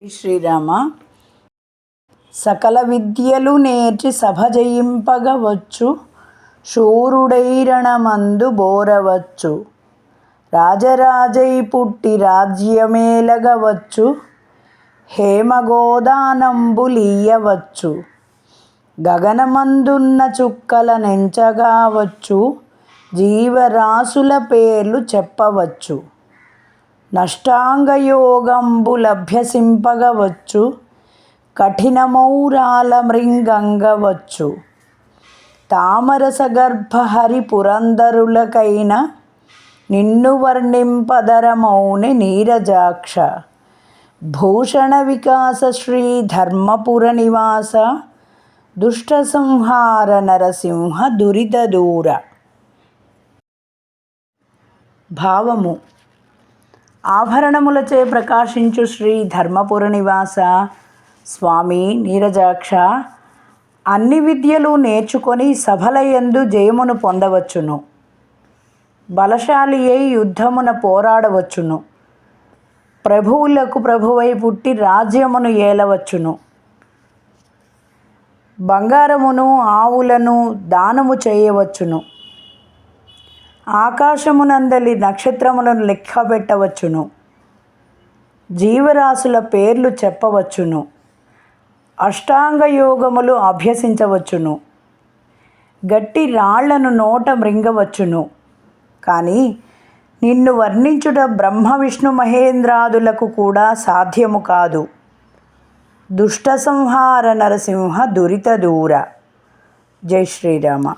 శ్రీరామ. సకల విద్యలు నేర్చి సభ జయింపగవచ్చు, శూరుడైరణమందు బోరవచ్చు. రాజరాజై పుట్టి రాజ్యమేలగవచ్చు, హేమగోదానంబులీయవచ్చు. గగనమందున్న చుక్కల నెంచగావచ్చు, జీవరాశుల పేర్లు చెప్పవచ్చు. నష్టాంగయోగంబులభ్యసింపగవచ్చు, కఠినమౌరాల మృంగంగవచ్చు. తామరసగర్భ హరి పురందరులకైన, నిన్ను వర్ణింపదరమౌని నీరజాక్ష. భూషణ వికాస శ్రీ ధర్మపుర నివాస, దుష్ట సంహార నరసింహ దురిత దూర. భావము: ఆభరణములచే ప్రకాశించు శ్రీ ధర్మపుర నివాస స్వామి నీరజాక్ష, అన్ని విద్యలు నేర్చుకొని సభలయందు జయమును పొందవచ్చును. బలశాలి అయి యుద్ధమున పోరాడవచ్చును. ప్రభువులకు ప్రభువై పుట్టి రాజ్యమును ఏలవచ్చును. బంగారమును ఆవులను దానము చేయవచ్చును. ఆకాశమునందలి నక్షత్రములను లెక్క పెట్టవచ్చును. జీవరాశుల పేర్లు చెప్పవచ్చును. అష్టాంగయోగములు అభ్యసించవచ్చును. గట్టి రాళ్లను నోట మృంగవచ్చును. కానీ నిన్ను వర్ణించుట బ్రహ్మ విష్ణు మహేంద్రాదులకు కూడా సాధ్యము కాదు. దుష్ట సంహార నరసింహ దురిత దూర. జై శ్రీరామ.